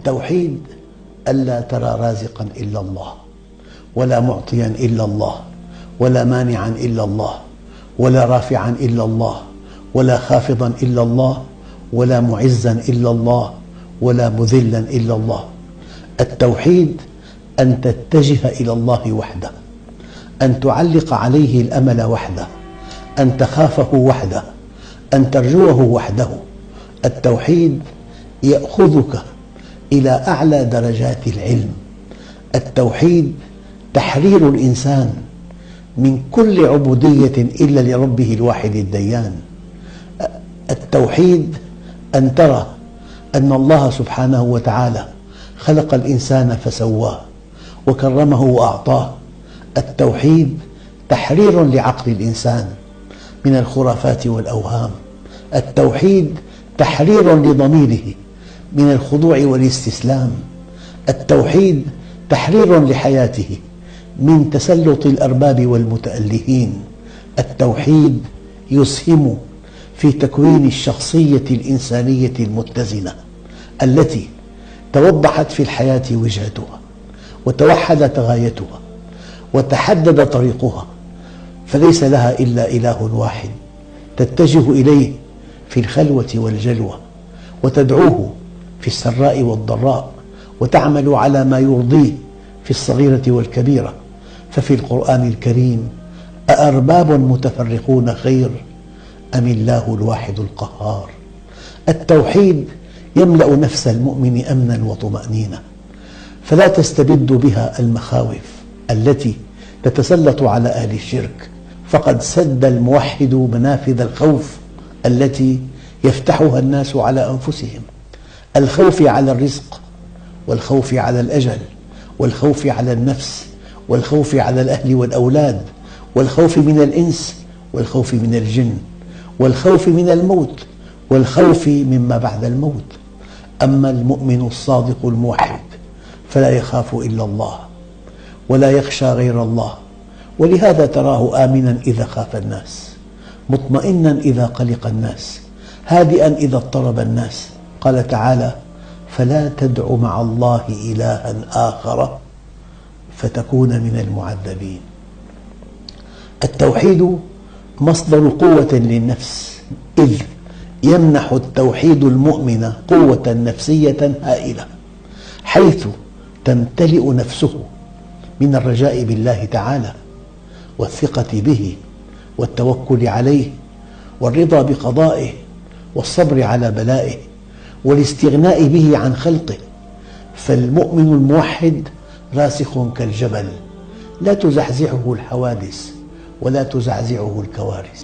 التوحيد ألا ترى رازقا إلا الله، ولا معطيا إلا الله، ولا مانعا إلا الله، ولا رافعا إلا الله، ولا خافضا إلا الله، ولا معزا إلا الله، ولا مذلا إلا الله. التوحيد أن تتجه إلى الله وحده، أن تعلق عليه الأمل وحده، أن تخافه وحده، أن ترجوه وحده. التوحيد يأخذك إلى أعلى درجات العلم. التوحيد تحرير الإنسان من كل عبودية إلا لربه الواحد الديان. التوحيد أن ترى أن الله سبحانه وتعالى خلق الإنسان فسواه وكرمه وأعطاه. التوحيد تحرير لعقل الإنسان من الخرافات والأوهام. التوحيد تحرير لضميره من الخضوع والاستسلام. التوحيد تحرير لحياته من تسلط الأرباب والمتألهين. التوحيد يسهم في تكوين الشخصية الإنسانية المتزنة التي توضحت في الحياة وجهتها، وتوحدت غايتها، وتحدد طريقها، فليس لها إلا إله واحد تتجه إليه في الخلوة والجلوة، وتدعوه في السراء والضراء، وتعمل على ما يرضيه في الصغيرة والكبيرة. ففي القرآن الكريم: أأرباب متفرقون خير أم الله الواحد القهار. التوحيد يملأ نفس المؤمن أمنا وطمأنينة، فلا تستبد بها المخاوف التي تتسلط على أهل الشرك، فقد سد الموحد منافذ الخوف التي يفتحها الناس على أنفسهم: الخوف على الرزق، والخوف على الأجل، والخوف على النفس، والخوف على الأهل والأولاد، والخوف من الإنس، والخوف من الجن، والخوف من الموت، والخوف مما بعد الموت. أما المؤمن الصادق الموحد فلا يخاف إلا الله، ولا يخشى غير الله، ولهذا تراه آمنا إذا خاف الناس، مطمئنا إذا قلق الناس، هادئا إذا اضطرب الناس. قال تعالى: فلا تدع مع الله إلها آخر فتكون من المعذبين. التوحيد مصدر قوة للنفس، إذ يمنح التوحيد المؤمن قوة نفسية هائلة، حيث تمتلئ نفسه من الرجاء بالله تعالى، والثقة به، والتوكل عليه، والرضا بقضائه، والصبر على بلائه، والاستغناء به عن خلقه. فالمؤمن الموحد راسخ كالجبل، لا تزحزحه الحوادث ولا تزعزعه الكوارث.